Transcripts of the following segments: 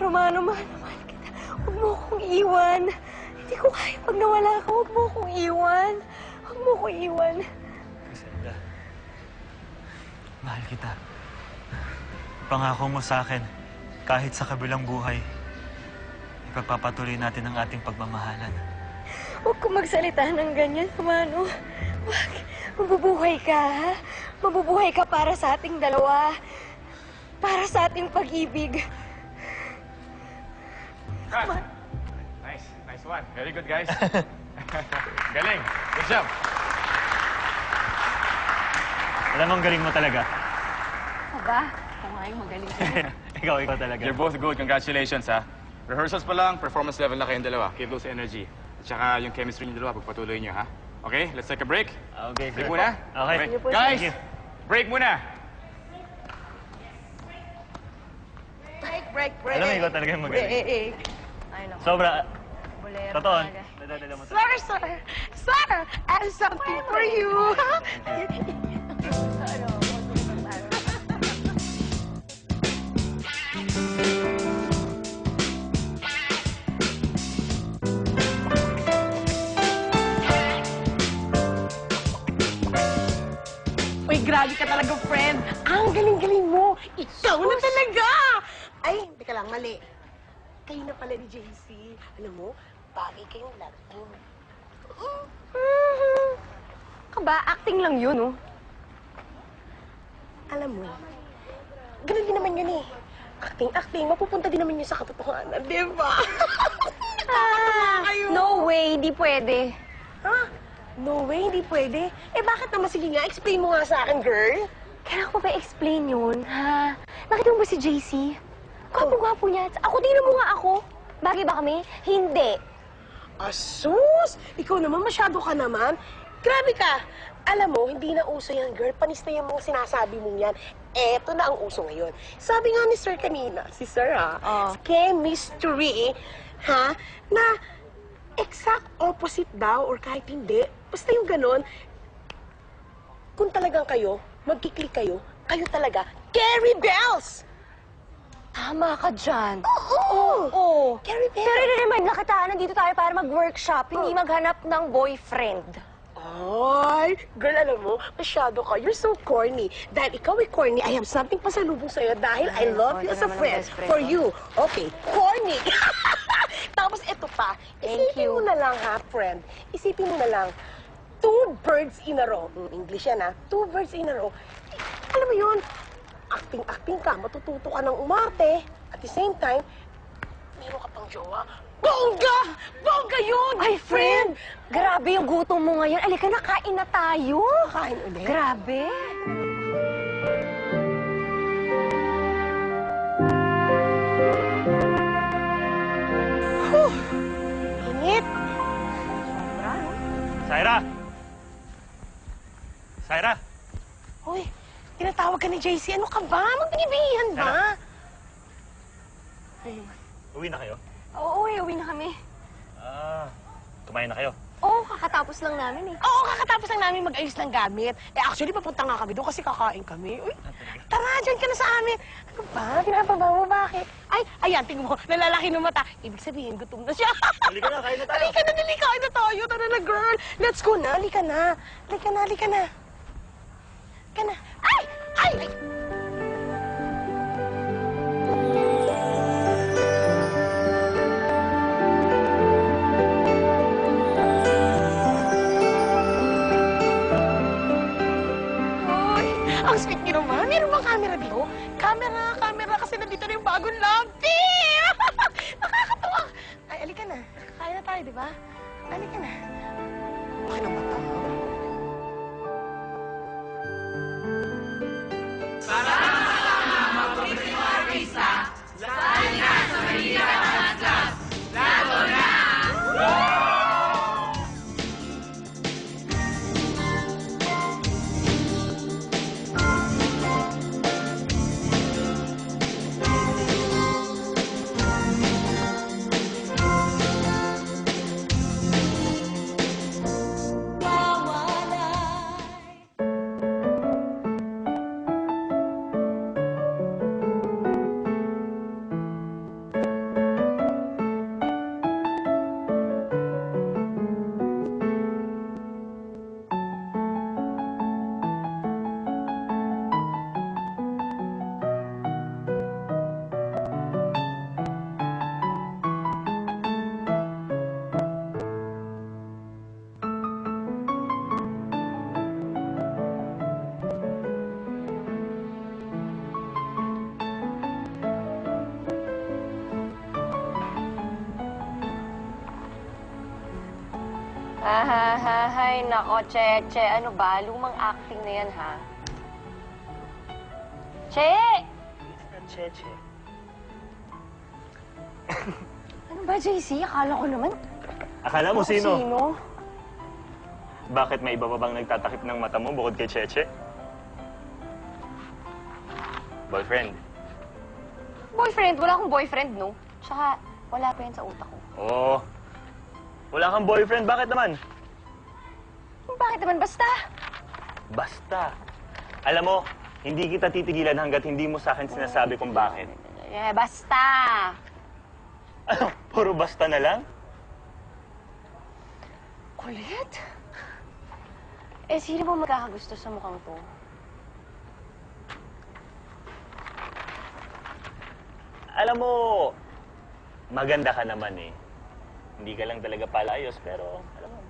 Romano, mahal na mahal kita. Huwag mo akong iwan. Hindi ko kaya pag nawala ka. Huwag mo akong iwan. Huwag mo akong iwan. Griselda, mahal kita. Pangako mo sa akin, kahit sa kabilang buhay, ipagpapatuloy natin ang ating pagmamahalan. Huwag kang magsalita ng ganyan, Romano. Huwag. Mabubuhay ka, ha? Mabubuhay ka para sa ating dalawa. Para sa ating pag-ibig. Nice. Nice one. Very good, guys. Galing. Good job. Alam mo, ang galing mo talaga. Aba, ako nga yung magaling sa'yo. ikaw talaga. You're both good. Congratulations, ha? Rehearsals pa lang, performance level na kayong dalawa. Keep those energy. At saka yung chemistry niyo dalawa, pagpatuloy niyo, ha? Okay, let's take a break. Okay, Break sir. muna. Okay. Guys, Thank you. break muna. Break. Alam mo, ikaw talaga yung magaling. Break. Ay, naku. Sobra. Bolero Totoo. talaga. Nadadala mo Sir! Sir! I have something for you! Uy, grabe ka talaga, friend. Ang galing-galing mo. Ikaw na talaga! Ay, teka lang, mali. Kayo na pala ni JC. Alam mo, bagay kayong laro. Kaba, acting lang yun, oh. Alam mo, ganun din naman yun eh. Acting, mapupunta din naman yun sa katotohanan, di ba? kayo. No way, di pwede. Ha? No way, hindi pwede. Eh, bakit naman? Sige nga, explain mo nga sa akin, girl. Kailangan ko ba explain yun, ha? Nakita mo ba si JC? Gwapo-gwapo niya. Ako, tingnan mo nga ako. Bagay ba kami? Hindi. Asus! Ikaw naman, masyado ka naman. Grabe ka. Alam mo, hindi na uso yan, girl. Panis na yung mga sinasabi mong yan. Eto na ang uso ngayon. Sabi nga ni Sir kanina, si Sir chemistry, ha? Na exact opposite daw or kahit hindi. Basta yung ganon. Kung talagang kayo, magkiklik kayo, kayo talaga, Carrie Bells! Tama ka dyan. Oo! Carrie Bells! Pero i-remind na kita, nandito tayo para mag-workshop, hindi maghanap ng boyfriend. Ay, girl, alam mo, masyado ka. You're so corny. Dahil ikaw ay corny, I have something pasalubong sa'yo dahil I love you as a friend. For you. Okay, corny. Tapos ito pa, isipin mo na lang ha, friend. Isipin mo na lang, 2 birds in a row. English yan ha. 2 birds in a row. Alam mo yun, acting ka, matututo ka ng umarte. At the same time, meron ka pang jowa. Bongga! Bongga yun! Ay, friend! Grabe yung gutom mo ngayon. Alika na, kain na tayo. Kain ulit? Grabe. Init! Syra! Syra! Hoy, tinatawag ka ni JC. Ano ka ba? Magbinibihan ba? Uwi na kayo? Oo, uwi na kami. Kumain na kayo? Oo, kakatapos lang namin eh. Oo, kakatapos lang namin mag-ayos ng gamit. Eh, actually, papunta nga kami doon kasi kakain kami. Uy, tara, dyan ka na sa amin. Ano ba? Pinapaba mo, bakit? Ay, ayan, tingnan mo, nalalaki ng mata. Ibig sabihin, gutom na siya. Halika na, kain na tayo. Halika na, kain na tayo. Tara na, girl. Let's go na, halika na. Halika na. Halika na. Ay! Ay! Ay! Ang sweet niyo naman. Meron bang camera dito? Camera, kasi nandito na yung bagong lampi! Nakakatawa! Ay, alika na. Kaya na tayo, di ba? Alika na. Laki ng mata. Hay, nako, Che. Ano ba? Lumang acting na yan, ha? Che! Cheche. Ano ba, JC? Akala ko naman. Akala mo sino? Sino? Bakit may iba pa bang nagtatakip ng mata mo bukod kay Cheche? Boyfriend. Boyfriend? Wala akong boyfriend, no? Tsaka, wala pa yan sa utak ko. Oo. Wala kang boyfriend, bakit naman? Bakit naman basta? Basta. Alam mo, hindi kita titigilan hanggat hindi mo sa akin sinasabi kung bakit. Basta! Ano, puro basta na lang? Kulit? Sino ba magkakagusto sa mukhang to? Alam mo, maganda ka naman eh. Hindi ka lang talaga palayos, pero alam mo,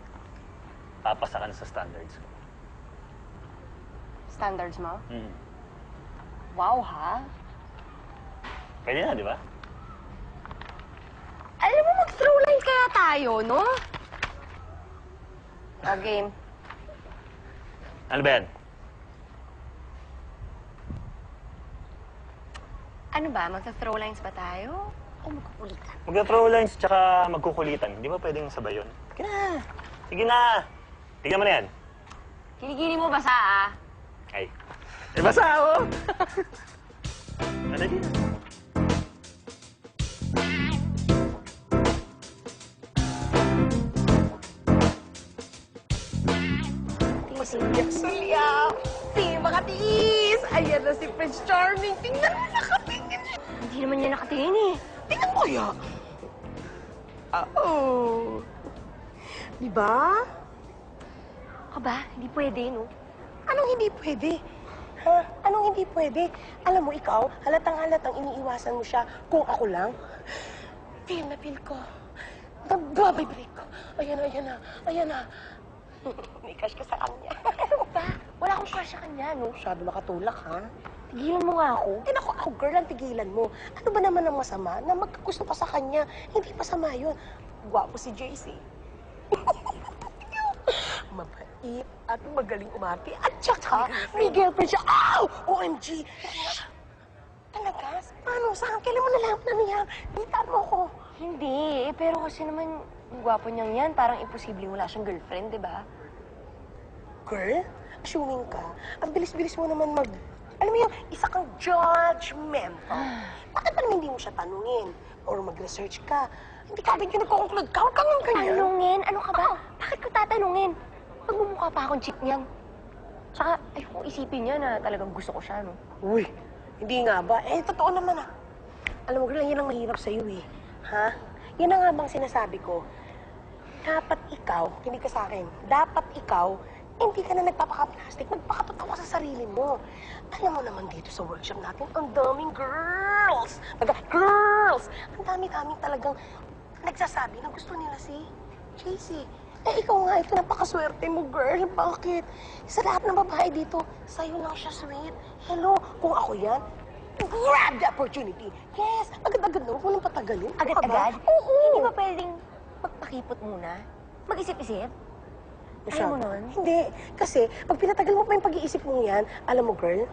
papasa ka na sa standards ko. Standards mo? Hmm. Wow, ha? Pwede na, di ba? Alam mo, mag-throw lines kaya tayo, no? O, game. Ano ba yan? Ano ba? Magta-throw lines ba tayo? O magkukulitan? Mag-throw lines tsaka magkukulitan. Di ba pwedeng sabay yun? Sige na! Sige na! Tignan mo na yan. Kiligili mo basa, ah. Ay. Eh, basa ako! Ano din? Sulya! Si mga tiis! Ayan na si Prince Charming! Tingnan mo, nakatingin siya! Hindi naman niya nakatingin, eh. Tingnan mo kaya! Oh! Diba? Aba, hindi pwede, no? Anong hindi pwede? Ha? Anong hindi pwede? Alam mo, ikaw, halatang-halatang iniiwasan mo siya. Kung ako lang, feel na feel ko. Nagbabibrate ko. Ayan na, ayan na, ayan na. May crush ka sa kanya. Ano ba? Wala akong crush sa kanya, no? Masyado makatulak, ha? Tigilan mo nga ako. Eh, ako girl, ang tigilan mo. Ano ba naman ang masama na magkagusto pa sa kanya? Hindi masama yun. Gwapo si JC. Mabait at magaling umarte. At saka, may girlfriend siya. Ow! OMG! Talaga? Paano? Saan? Kailan mo nalaman na niya? Bitan mo ko. Hindi, pero kasi naman, yung gwapo niyang yan, parang imposible wala siyang girlfriend, di ba? Girl, assuming ka, ang bilis-bilis mo naman Alam mo yung isa kang judgmental. Bakit pa naman hindi mo siya tanungin? Or mag-research ka? Hindi ka agad yung nagko-conclude ka. Huwag kang ganyan. Tanungin? Ano ka ba? Bakit ko tatanungin? Magmumukha pa akong chick niyan. Tsaka, ayoko isipin niya na talagang gusto ko siya, no? Uy, hindi nga ba? Eh, totoo naman ah. Alam mo, girl, yan ang mahirap sa'yo eh. Ha? Yan na nga bang sinasabi ko. Dapat ikaw, hindi ka sa akin, dapat ikaw, hindi ka na nagpapaka-plastic, magpakatotoo ka sa sarili mo. Alam mo naman dito sa workshop natin, ang daming girls! Girls! Ang dami-daming talagang nagsasabi na gusto nila si JC. Eh, ikaw nga, ito napakaswerte mo, girl. Bakit? Sa lahat ng babae dito, sa'yo lang siya sweet. Hello, kung ako yan, grab the opportunity. Yes, agad-agad na, huwag mo nang patagalin. Agad-agad? Oo. Hindi ba pwedeng magpakipot muna? Mag-isip-isip? Ayaw mo nun? Hindi. Kasi, pag pinatagal mo pa yung pag-iisip mo yan, alam mo, girl,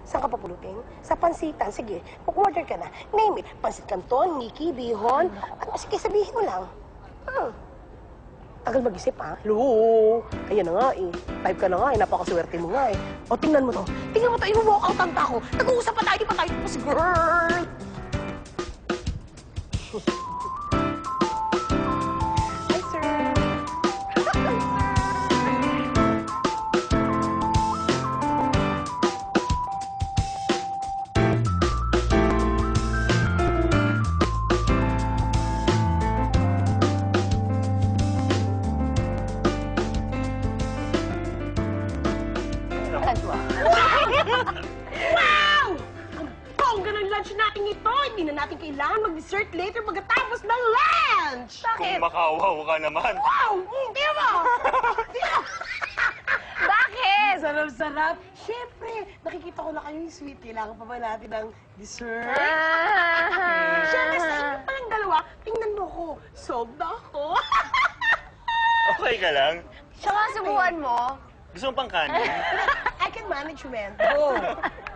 saan ka papulutin? Sa pansitan. Sige, mag-order ka na. Name it. Pansit Canton, Mickey, Bihon. Sige, sabihin mo lang. Tagal mag-isip, ha? Hello! Ayan na nga, eh. Type ka na nga, eh. Napakaswerte mo nga, eh. O, tingnan mo to. Tingnan mo to, i-walk out ang tako. Nag-uusap pa tayo, di pa tayo tapos, girl! Hi, sir. Wow! Ang bongga ng lunch natin ito! Hindi na natin kailangan mag-dessert later pagkatapos ng lunch! Bakit? Makawaw ka naman. Wow! Di ba? Bakit? Sarap-sarap! Siyempre, nakikita ko na kayo yung sweet. Kailangan pa ba natin ng dessert? Siyempre, sa inyo palang dalawa, tingnan mo ko. Sold na ako. Okay ka lang? Tsaka subuan mo. Gusto mo pang kanin? I can manage, man. Go.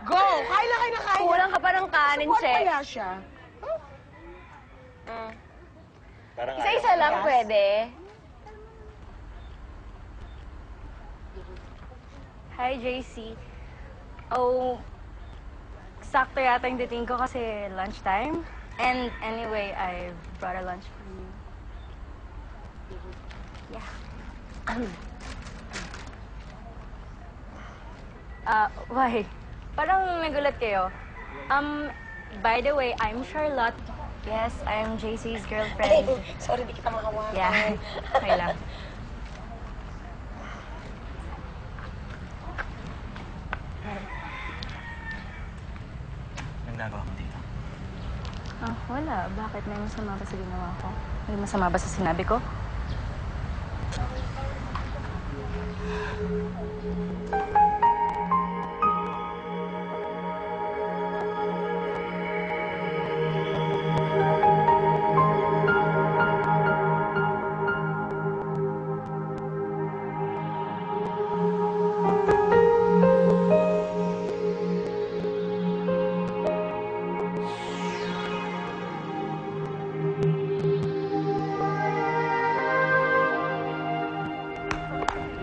Go. Kaya na kaya. Kulang ka pa ng kanin, Support Che. kaya siya. Parang Isa-isa lang pwede. Hi, JC. Oh, sakto yata yung dating ko kasi lunchtime. And anyway, I brought a lunch for you. Yeah. Why? Parang nagulat kayo. By the way, I'm Charlotte. Yes, I'm JC's girlfriend. Sorry, di kita makawakan. Yeah, okay lang. Anong nagawa mo dito? Ah, wala. Bakit? May masama ba sa ginawa ko? May masama ba sa sinabi ko?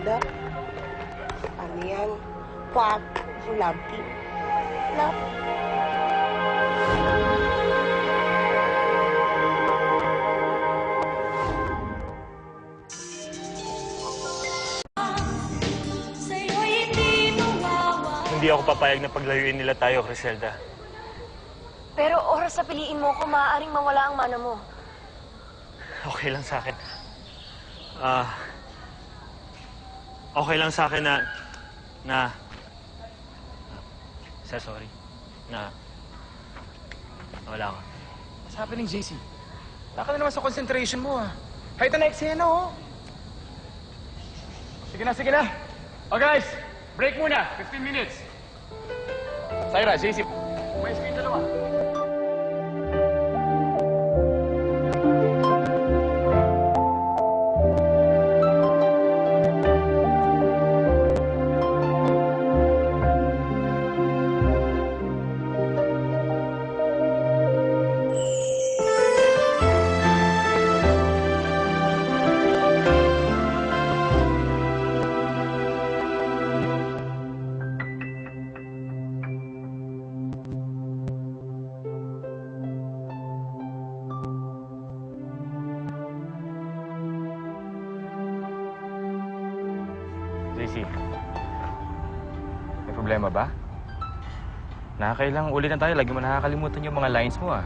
Love? Ano yan? Quack. Love team. Love. Hindi ako papayag na paglayuin nila tayo, Criselda. Pero oras na piliin mo ko, maaaring mawala ang mana mo. Okay lang sa akin. Okay lang sa akin na... Sir, sorry. Wala ako. What's happening, JC? Taka na naman sa concentration mo, ah. Kahit na eksena, oh. Sige na. Oh, guys, break muna. 15 minutes. Syra, JC, umayos ko yung dalawa. JC, may problema ba? Nakakailang ulit na tayo, lagi mo nakakalimutan yung mga lines mo, ah.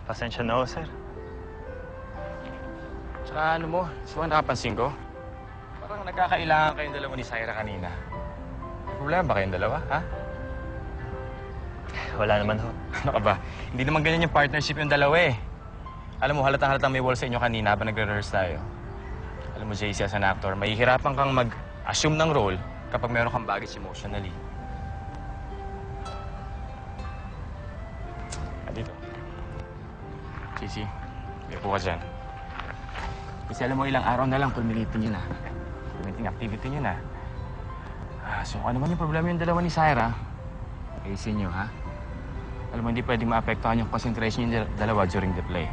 Pasensya na ako, sir. Tsaka ano mo, suwan nakapansin ko? Parang nagkakailangan kayong dalawa ni Syra kanina. May problema ba kayong dalawa, ha? Wala naman ho. Ano ka ba? Hindi naman ganyan yung partnership yung dalawa eh. Alam mo, halatang may wall sa inyo kanina habang nagre-rehearse tayo. Alam mo, JC, as an actor, mahihirapan kang mag-assume ng role kapag meron kang baggage emotionally. Dito. JC, may upo ka dyan. Kasi alam mo, ilang araw na lang culminating yun, ha? Culminating activity yun, ha? So, ano man yung problema yung dalawa ni Syra, ayusin nyo, ha? Alam mo, hindi pwedeng maapektuhan yung concentration yung dalawa during the play.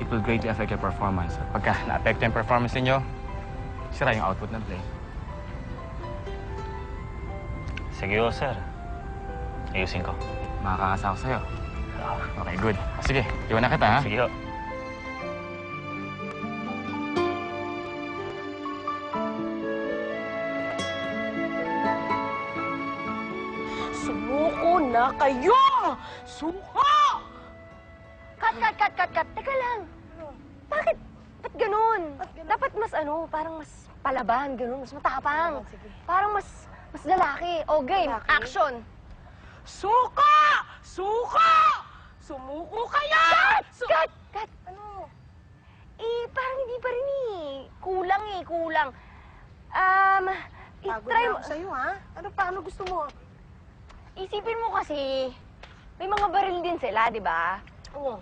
It will greatly affect your performance. At pagka na-apekto yung performance ninyo, sira yung output ng play. Sige ho, sir. Ayusin ko. Makakasa ko sa'yo. Okay, good. Sige, iwan na kita, ha? Sige ho. Sumuko na kayo! Suko! Cut! Teka lang. Bakit? Ba't ganun? Dapat mas parang mas palaban, ganun. Mas matapang. Parang mas lalaki. O, game. Lalaki? Action. Suko! Suko! Sumuko kayo! Cut! Ano? Parang hindi pa rin eh. Kulang kulang. Pagod I-try na mo. ako sa'yo, ha? Ano pa? Ano gusto mo? Isipin mo kasi, may mga baril din sila, di ba? Oo.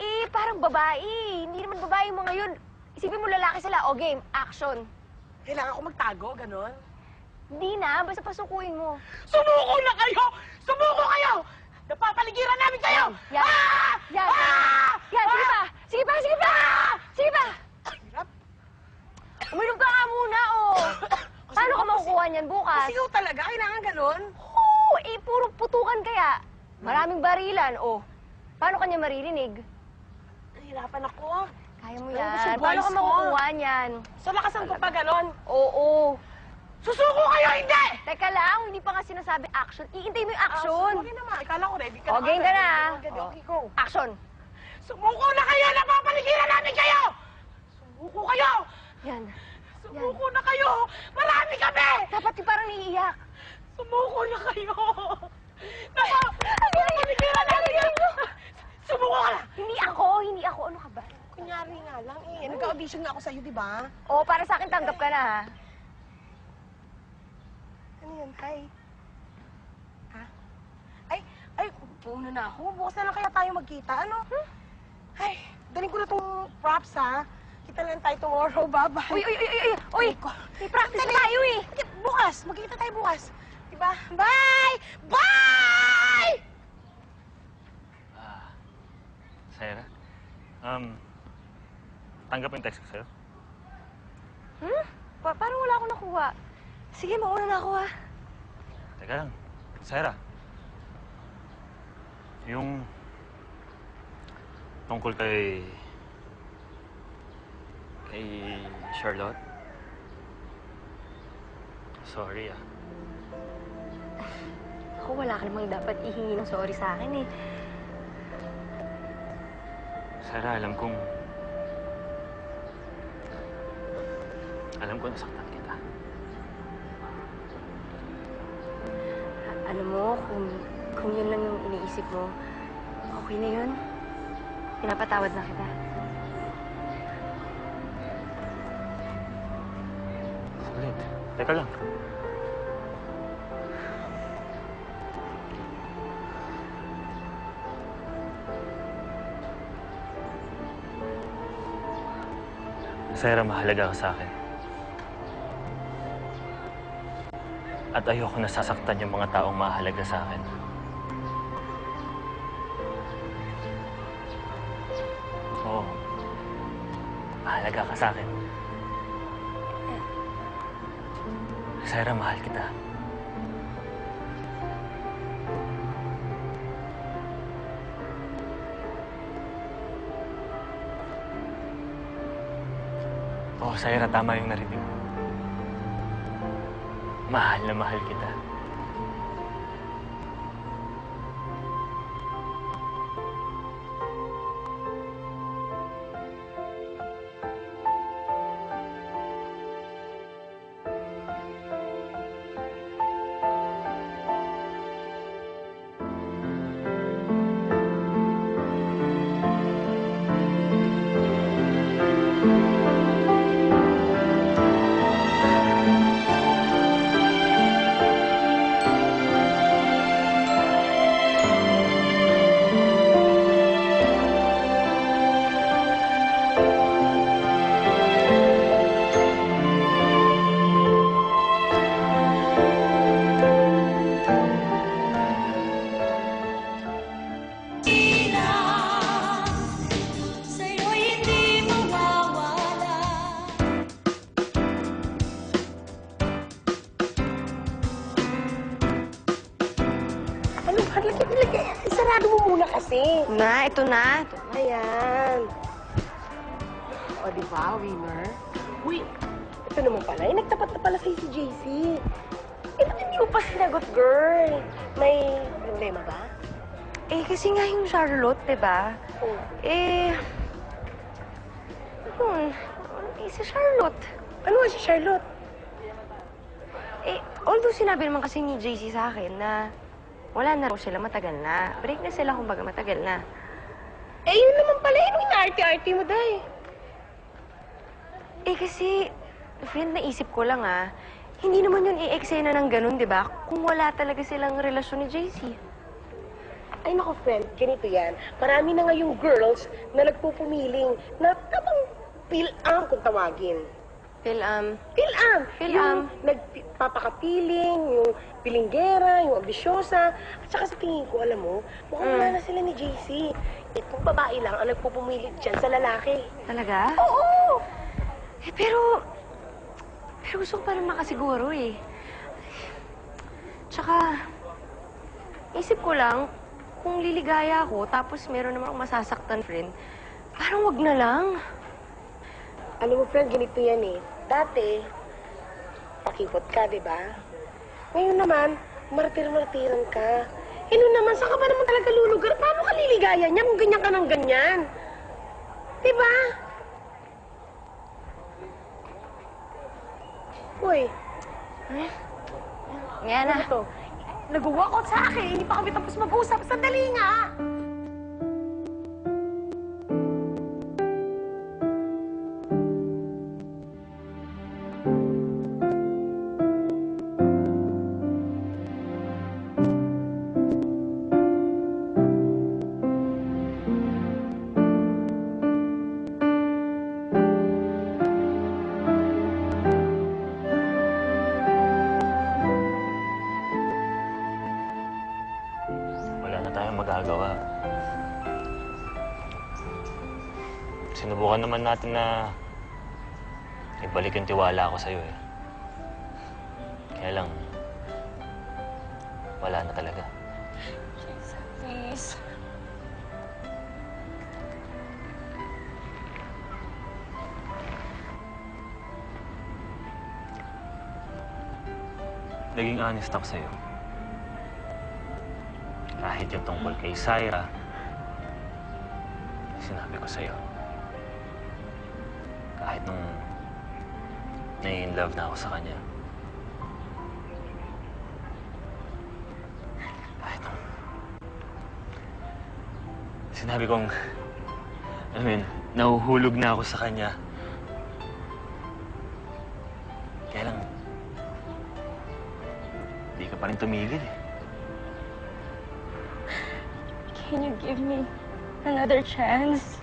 Eh, parang babae. Hindi naman babae mo ngayon. Isipin mo lalaki sila. O, game, action. Kailangan ko magtago, ganon? Hindi na, basta pasukuin mo. Sumuko na kayo! Sumuko kayo! Napapaligiran namin kayo! Yan. Ah! Yan. Ah! Yan, sige pa! Sige pa, sige pa! Sige pa! Hirap. Uminom ka nga muna, oh! Paano ka makukuha niyan bukas? Sigaw talaga? Kailangan ganon? Oo, eh, puro putukan kaya. Maraming barilan, oh. Paano kanya maririnig? Nahirapan ako. Kaya mo Ano yan. gusto Paano boys ka ko? makukuha niyan? Sa lakasan ko pa ganon? Oo. Susuko kayo, hindi! Teka lang, hindi pa nga sinasabi action. Iintay mo yung action. Okay naman. Ikala ko ready ka O, game ka na, ah. Okay, go. Action. Sumuko na kayo! Napapaligiran namin kayo! Sumuko kayo! Yan. Sumuko na kayo! Marami kami! Dapat yung parang naiiyak. Sumuko na kayo! Napapaligiran namin kayo! Sumuko ka na! Hindi ako, hindi ako. Ano ka ba? Kunyari nga lang eh. Nag-audition nga ako sa'yo, di ba? Oo, para sa akin tanggap ka na, ha? Ano yan? Hi. Ha? Ay, puno na ako. Bukas na lang kaya tayo magkita. Ano? Ay, daling ko na tong props, ha? Kita lang tayo tomorrow. Bye-bye. Uy, uy, uy, uy, uy! Uy! May practice na tayo, eh! Bukas! Magkita tayo bukas. Diba? Bye! Bye! Sarah, tanggap mo yung text ko sa'yo? Parang wala akong nakuha. Sige, mauna na ako, ha? Teka lang, Sarah. Yung tungkol kay Charlotte. Sorry, ah. Ako, wala ka namang dapat ihingi ng sorry sa akin, eh. Sarah, alam kong nasaktan kita. Alam mo, kung yun lang yung iniisip mo, okay na yun. Pinapatawad na kita. Saglit. Teka lang. Sarah, mahalaga ka sa akin. At ayoko nasasaktan yung mga taong mahalaga sa akin. Oo. Mahalaga ka sa akin. Sarah, mahal kita. Oo, Sarah, tama yung narinig mo. Mahal na mahal kita. Ano ba? Lagi. Sarado mo muna kasi. Na, ito na. Ayan. O, di ba, winner? Uy, ito naman pala. Eh, nagtapat na pala sa'yo si JC. Eh, ba't hindi mo pa sinagot, girl? May problema ba? Eh, kasi nga yung Charlotte, diba? Oh. Eh, yun. Si Charlotte. Ano nga si Charlotte? Eh, although sinabi naman kasi ni JC sa akin na wala na raw sila, matagal na. Break na sila, kumbaga matagal na. Eh, yun naman pala. Yung inaarte-arte mo, day. Eh, kasi Friend, naisip ko lang hindi naman yun i-eksena ng ganun, di ba? Kung wala talaga silang relasyon ni JC. Ay, naku, friend, ganito yan. Marami na ngayong girls na nagpupumiling na tabang pilam kung tawagin. Pilam. Pilam. Pilam. Yung nagpapakapiling, yung pilinggera, yung ambisyosa. At saka sa tingin ko, alam mo, mukhang wala na sila ni JC. Itong babae lang ang nagpupumilit dyan sa lalaki. Talaga? Oo! Pero gusto ko pa rin makasiguro Tsaka, isip ko lang, kung liligaya ako, tapos meron naman akong masasaktan, friend, parang wag na lang. Alam mo, friend, ganito yan Dati, pakipot ka, di ba? Ngayon naman, martir-martiran ka. Noon naman, saan ka ba naman talaga lulugar? Paano ka liligaya niya kung ganyan ka ng ganyan? Di ba? Uy, Ngayon na. ano to? Nag-walk out sa akin. Hindi pa kami tapos mag-usap. Sandali nga! Wala na tayong magagawa. Sinubukan naman natin na ibalik yung tiwala ko sa'yo Kaya lang, wala na talaga. Please. Naging honest ako sa'yo. Kahit yung tungkol kay Syra, sinabi ko sa'yo. Kahit nung nai-inlove na ako sa kanya. Kahit nung sinabi kong, nahuhulog na ako sa kanya. Kaya lang, hindi ka pa rin tumigil Can you give me another chance?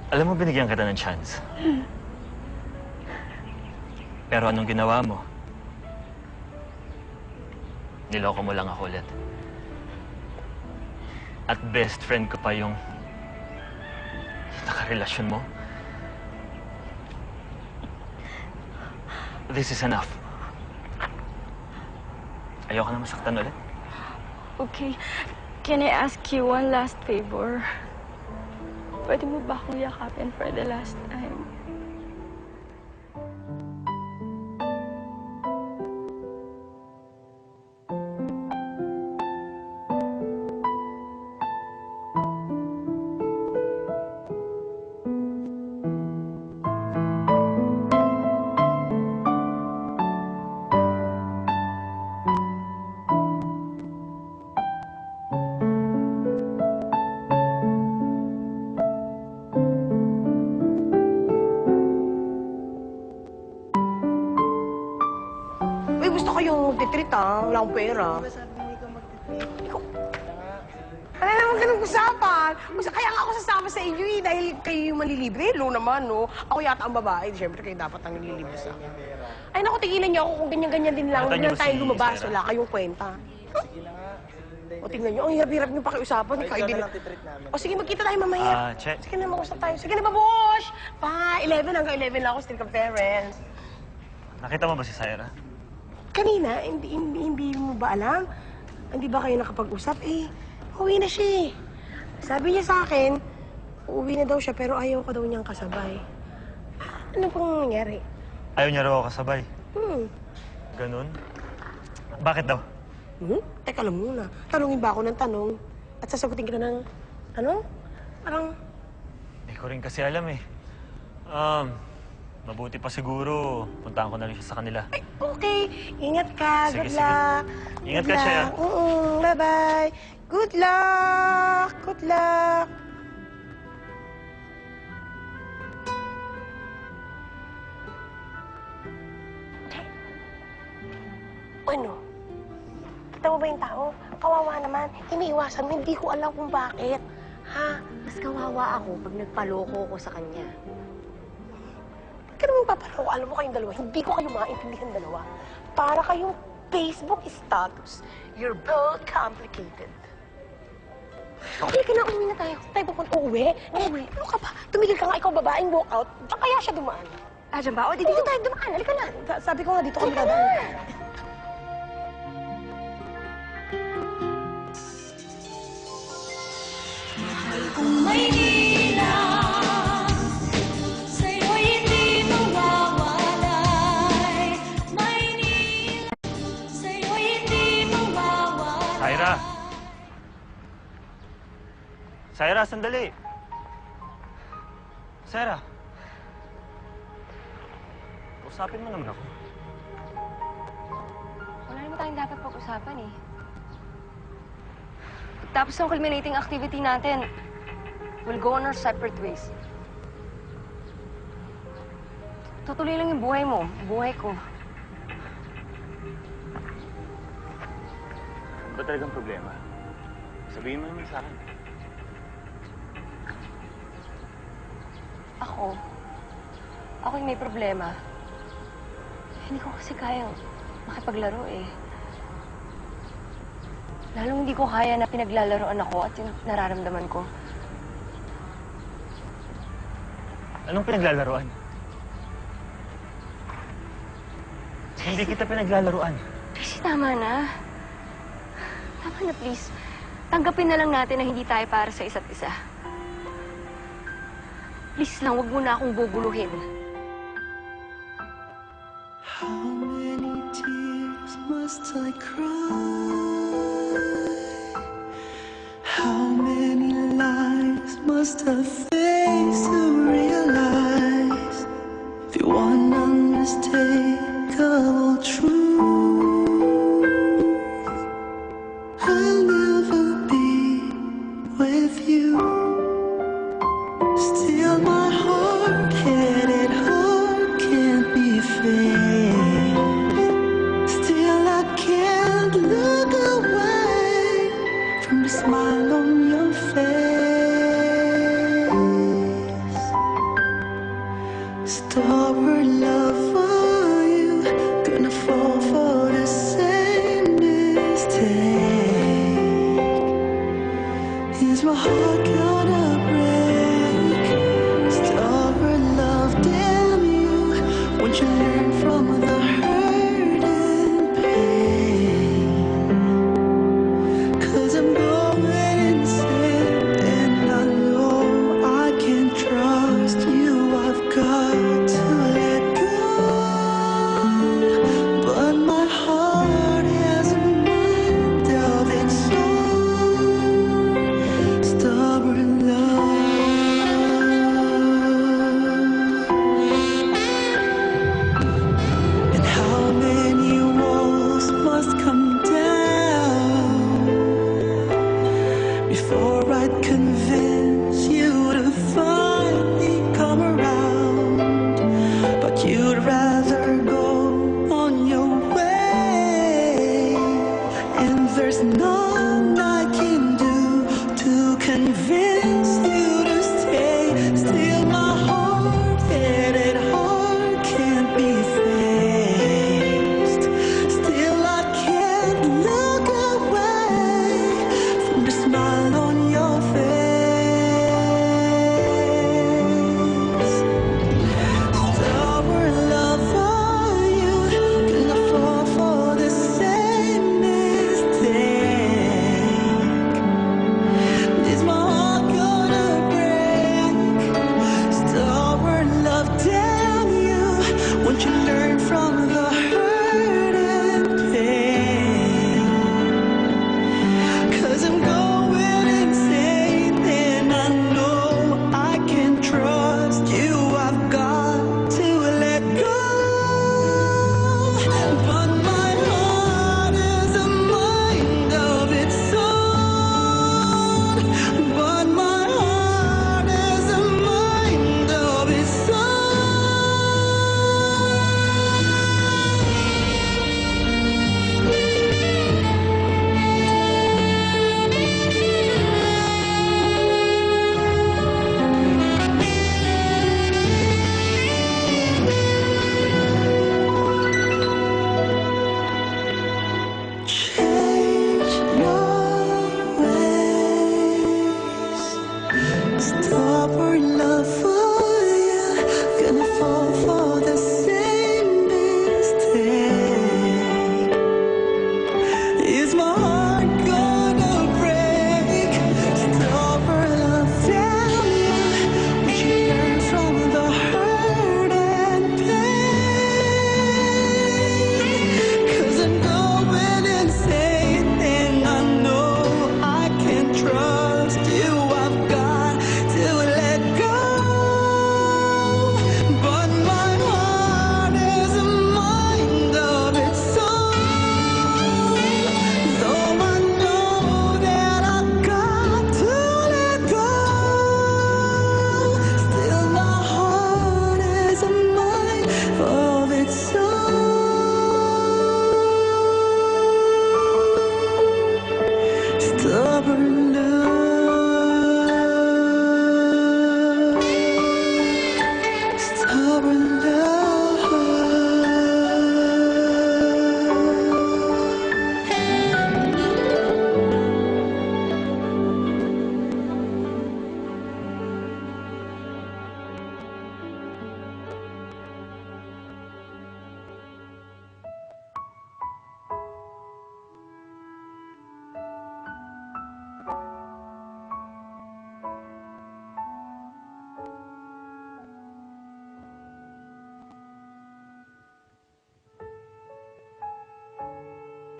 Alam mo, binigyan kita ng chance. Pero anong ginawa mo? Niloko mo lang ako ulit. At best friend ko pa yung nakarelasyon mo. This is enough. Ayoko na masaktan ulit. Okay. Can I ask you one last favor? Pwede mo ba akong yakapin for the last time? Uy, gusto ko yung magtitreat Wala akong pera. Ikaw. Ano naman ganun usapan? Kaya nga ako sasama sa inyo dahil kayo yung manlilibre. Hello naman, no? Ako yata ang babae. Siyempre, kayo dapat ang nililibre sa akin. Ay, naku, tigilan niyo ako kung ganyan-ganyan din lang. Nakita Huwag niyo lang ba tayong si lumabas. Sarah? Wala kayong kwenta. O, tingnan niyo. Ang hirap-hirap niyo pakiusapan. Ikaw din. O, sige, magkita tayo mamaya. Che. Sige na, mag-usap tayo. Sige na, babush! Pa, 11 hanggang 11 lang ako. Still ka parents. Nakita mo ba si Syra? Kanina, hindi mo ba alam? Hindi ba kayo nakapag-usap? Uwi na siya. Sabi niya sa akin, uuwi na daw siya pero ayaw ko daw niyang kasabay. Ano pong nangyari? Ayaw niya raw ako kasabay. Ganun? Bakit daw? Teka lang muna. Tanungin ba ako ng tanong? At sasagutin kita ng, ano? Parang, Hindi ko rin kasi alam Mabuti pa siguro. Puntahan ko na rin siya sa kanila. Ay, okay. Ingat ka. Sige, Good sige. luck. Ingat Good ka, Shea. luck. Bye-bye. Good luck. Good luck. Ano? Kita mo ba yung tao? Kawawa naman. Iniiwasan mo. Hindi ko alam kung bakit. Ha? Mas kawawa ako pag nagpaloko ko sa kanya. Ba't ka naman papalaw? Alam mo kayong dalawa, hindi ko kayo maintindihan dalawa. Para kayong Facebook status. You're both complicated. Okay ka na, umuwi na tayo. Tayo pupunta uwi? Uwi? Ano ka ba? Tumigil ka nga ikaw babaeng walk out. Diyan kaya siya dumaan. Ah, dyan ba? O, dito tayo dumaan. Halika na. Sabi ko nga dito kami dadaan. Maynila, sa'yo'y hindi mawawalay. Maynila, sa'yo'y hindi mawawalay. Syra! Syra, sandali! Syra! Usapin mo naman ako. Wala naman tayong dapat pag-usapan eh. Tapos ng culminating activity natin, we'll go on our separate ways. Tutuloy lang yung buhay mo, buhay ko. Ano ba talagang problema? Sabihin mo naman sa akin. Ako yung may problema. Hindi ko kasi kayang makipaglaro eh. Lalong hindi ko kaya na pinaglalaroan ako at yung nararamdaman ko. Anong pinaglalaroan? Hindi kita pinaglalaroan. Kasi tama na. Tama na, please. Tanggapin na lang natin na hindi tayo para sa isa't isa. Please lang, wag mo na akong guguluhin. How many tears must I cry? How many lies must I face to realize the one unmistakable truth? I'll never be with you. Still my hard-headed heart can't be faced. Still I can't look away from the smile on your face. Stubborn love for you, gonna fall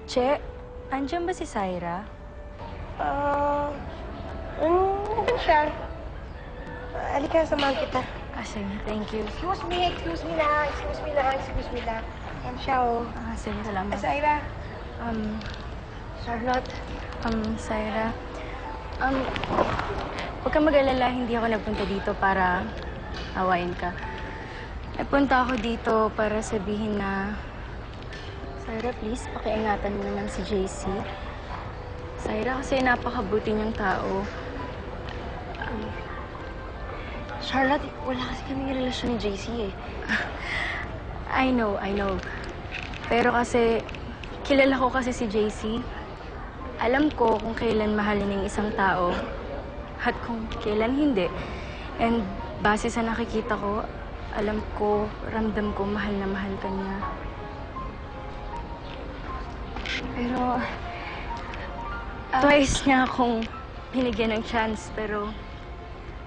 Che, andyan ba si Syra? Nandun siya. Halika, samahan kita. Ah, sige, thank you. Excuse me lang. Yan siya, oh. Ah, sige, salamat. Syra. Charlotte. Syra. Huwag kang mag-alala, hindi ako nagpunta dito para awayin ka. Nagpunta ako dito para sabihin na, Syra, please, pakiingatan mo naman si JC. Syra, kasi napakabuti niyang tao. Charlotte, wala kasi kaming relasyon ni JC eh. I know. Pero kasi, kilala ko kasi si JC. Alam ko kung kailan mahalin ng isang tao at kung kailan hindi. And base sa nakikita ko, alam ko, ramdam ko, mahal na mahal ka niya. Pero, twice niya akong binigyan ng chance, pero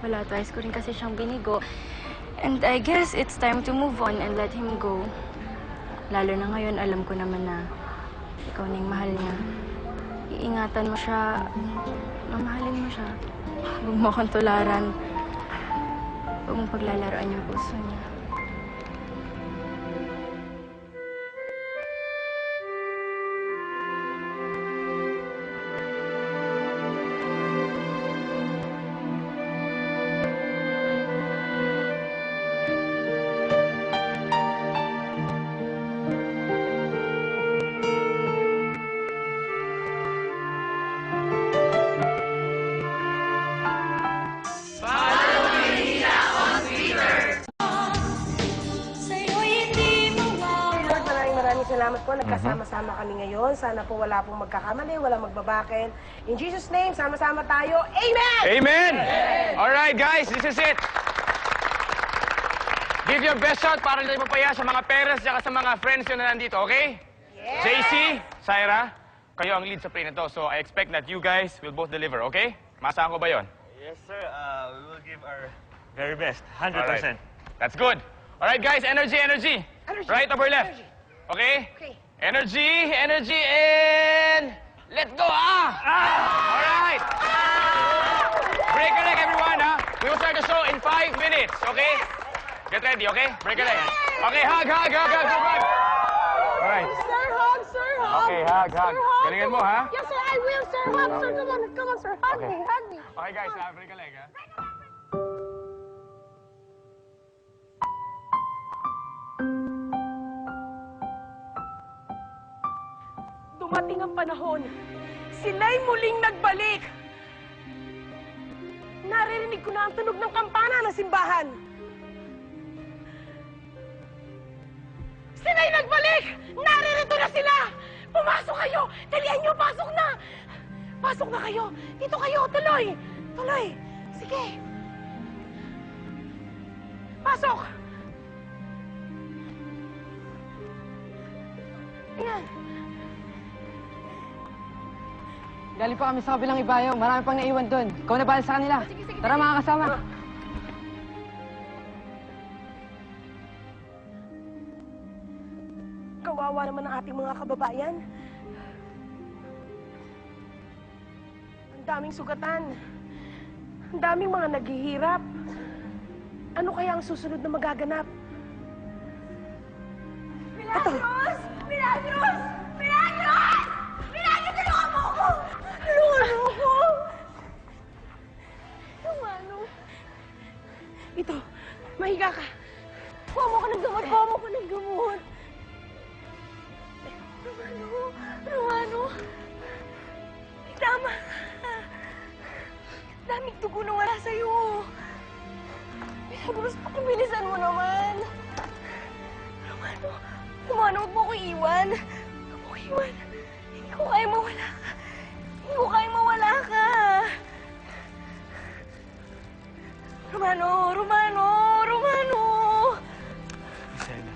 wala, twice ko rin kasi siyang binigo. And I guess it's time to move on and let him go. Lalo na ngayon, alam ko naman na ikaw na yung mahal niya. Iingatan mo siya, mamahalin mo siya. Huwag mo akong tularan. Huwag mong paglalaroan yung puso niya. Lord, maraming salamat po. Nagkasama-sama kami ngayon. Sana po wala pong magkakamali, wala magbabakin. In Jesus' name, sama-sama tayo. Amen! Amen! All right, guys, this is it. Give your best shot para hindi mapaya sa mga parents at sa mga friends nyo na nandito, okay? Yeah! JC, Syra, kayo ang lead sa play na to, so I expect that you guys will both deliver, okay? Masahan ko ba yon? Yes, sir. We will give our very best. 100%. Alright. That's good. All right, guys, energy. Energy. Right over left. Energy. Okay? Okay. Energy, and let's go! All right. Break a leg, everyone, huh? We will start the show in 5 minutes, okay? Get ready, okay? Break a leg. Okay, hug. All right. Sir, hug, sir, hug. Okay, hug. Sir, hug. Galingan mo, ha? Yes, sir, I will, sir. Hug, sir. Come on, sir. Hug Okay. me. Okay, guys, break a leg, ha? Dumating ang panahon. Sila'y muling nagbalik. Naririnig ko na ang tunog ng kampana ng simbahan. Sila'y nagbalik! Naririto na sila! Pumasok kayo! Dalihan niyo, pasok na! Pasok na kayo! Dito kayo! Tuloy! Sige! Pasok! Ayan. Galing pa kami sa kabilang ibayong. Marami pang naiwan doon. Ikaw na bahala sa kanila. Tara mga kasama. Kawawa naman ang ating mga kababayan. Ang daming sugatan. Ang daming mga naghihirap. Ano kaya ang susunod na magaganap? Milagros! Milagros! Milagros! Milagros! Tulungan mo ako! Tulungan mo ako! Tumano. Ito, mahiga ka. Kuha mo ka ng gamot! Kuha mo ka ng gamot! Romano! Tama ka! Daming tugo na wala sa'yo! Milagros, pakibilisan mo naman! Romano! Huwag mo ko iwan! Huwag mo ko iwan! Hindi ko kaya mawala ka! Hindi ko kaya mawala ka! Romano! Isela.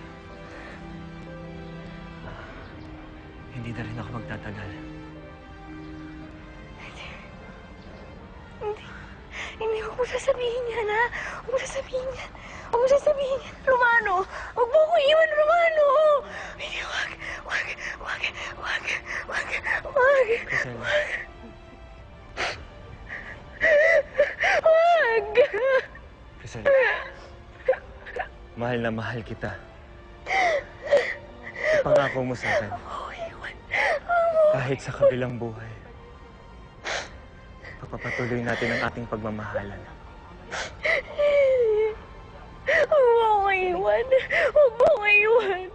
Hindi na rin ako magtatagal. Hindi ako mo sasabihin yan, ha? Huwag mo sasabihin yan. Huwag mo sasabihin yan. Romano, huwag mo ko iwan, Romano. Hindi, wag. Wag. Wag. Wag. Wag. Wag. Wag. Crisel, mahal na mahal kita. Ipangako mo sa akin. Kahit sa kabilang buhay, papapatuloy natin ang ating pagmamahalan. Huwag mo ko iwan. Huwag mo ko iwan.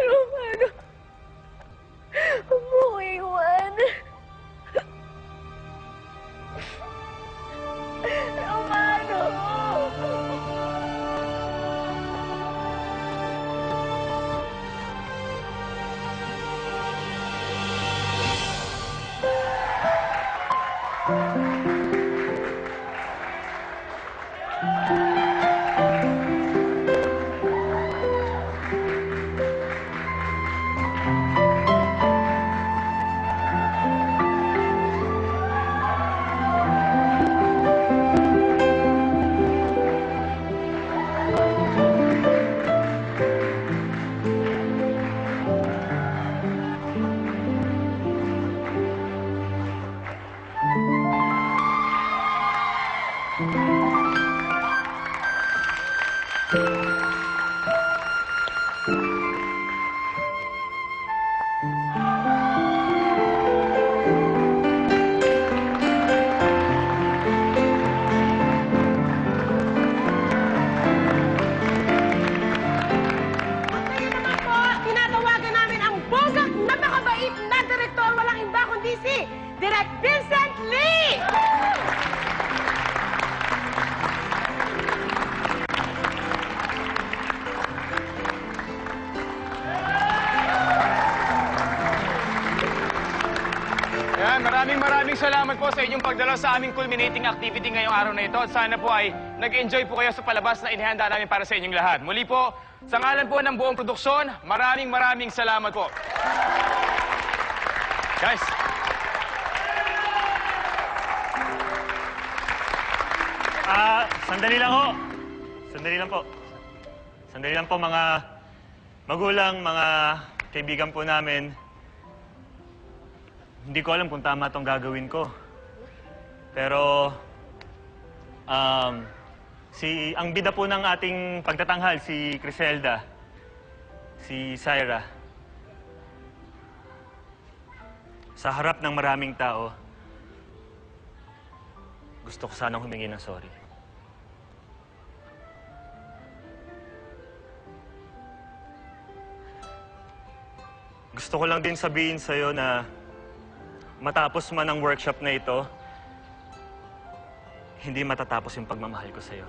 Romano. Huwag mo ko iwan. Romano. Tinatawagan namin ang bogak na makabait na direktor walang iba kundi si Direk Vincent Lee! Yan, maraming salamat po sa inyong pagdalaw sa aming culminating activity ngayong araw na ito. At sana po ay nag-enjoy po kayo sa palabas na inihanda namin para sa inyong lahat. Muli po, sa ngalan po ng buong produksyon, maraming salamat po. Guys. Sandali lang ho. Sandali lang po. Sandali lang po mga magulang, mga kaibigan po namin. Hindi ko alam kung tama itong gagawin ko. Pero, ang bida po ng ating pagtatanghal, si Criselda, si Syra, sa harap ng maraming tao, gusto ko sanang humingi ng sorry. Gusto ko lang din sabihin sa'yo na matapos man ang workshop na ito, hindi matatapos yung pagmamahal ko sa'yo.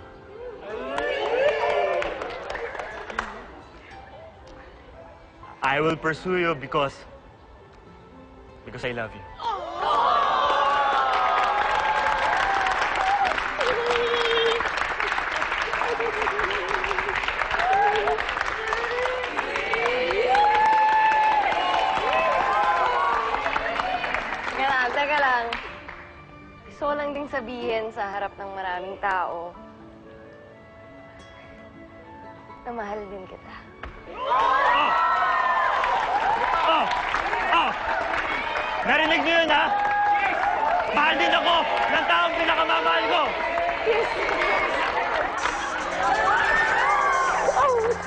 I will pursue you because I love you. Teka lang. Gusto ko lang ding sabihin sa harap ng maraming tao na mahal din kita. Narinig niyo yun, ha? Mahal din ako ng taong pinakamamahal ko! Yes!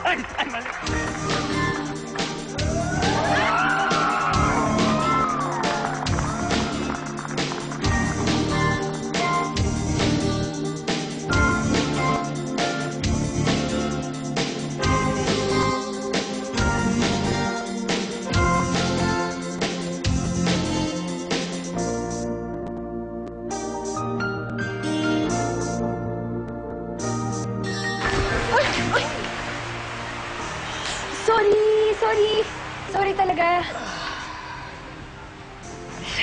Ay, mali. Sorry talaga.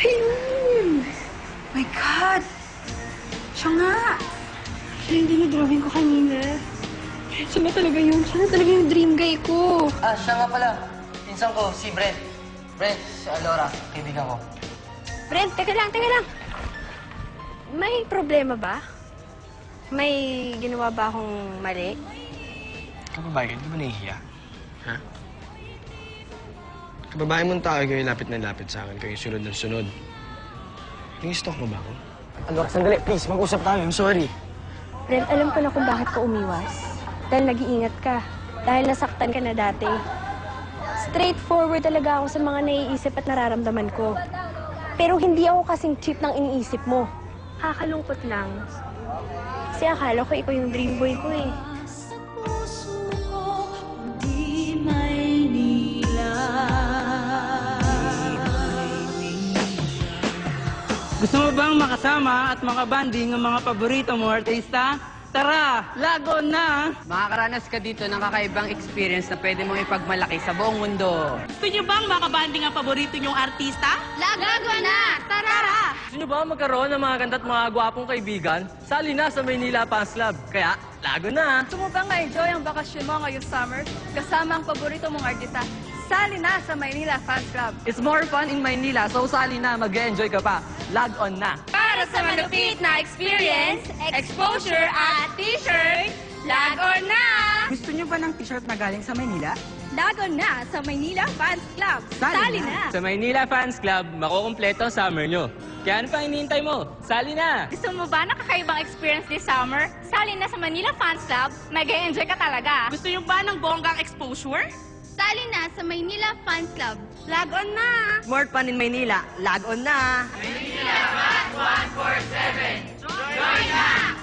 Ayun! My God! Siya nga! Siya yung dinidrawing ko kanina. Siya na talaga yun. Siya na talaga yung dream guy ko. Siya nga pala. Pinsan ko, si Brent. Brent, si Alora, kaibigan ko. Brent, teka lang. May problema ba? May ginawa ba akong mali? Kababae, hindi ba nahihiya? Ha? Kababae mong tao, kayo lapit na lapit sa akin. Kayo sunod ng sunod. Nang-stalk mo ba ako? Alora, sandali. Please, mag-usap tayo. I'm sorry. Brent, alam ko na kung bakit ka umiwas. Dahil nag-iingat ka. Dahil nasaktan ka na dati. Straightforward talaga ako sa mga naiisip at nararamdaman ko. Pero hindi ako kasing cheap ng iniisip mo. Kakalungkot lang. Kasi akala ko ikaw yung dream boy ko eh. Gusto mo bang makasama at makabanding ang mga paborito mo artista? Tara, lago na! Makakaranas ka dito ng kakaibang experience na pwede mong ipagmalaki sa buong mundo. Gusto niyo bang makabanding ang paborito niyong artista? Lago na! Tara! Gusto nyo ba magkaroon ng mga ganda at mga gwapong kaibigan? Sali na sa Maynila Fans Club. Kaya, lago na! Gusto mo bang ma-enjoy ang bakasyon mo ngayong summer? Kasama ang paborito mong artista. Sali na sa Maynila Fans Club. It's more fun in Maynila, so sali na, mag-enjoy ka pa. Lag on na! Para sa malupit na experience, exposure at t-shirt, lago na! Gusto niyo ba ng t-shirt na galing sa Maynila? Lago na sa Maynila Fans Club. Sali na! Sa Maynila Fans Club, makukumpleto ang summer nyo. Kaya ano pa hinihintay mo? Sali na! Gusto mo ba ng kakaibang experience this summer? Sali na sa Manila Fans Club, mag-enjoy ka talaga. Gusto niyo ba ng bonggang exposure? Sali na sa Maynila Fans Club, lag on na! More fun in Maynila, lag on na! Manila Fans 147, join na!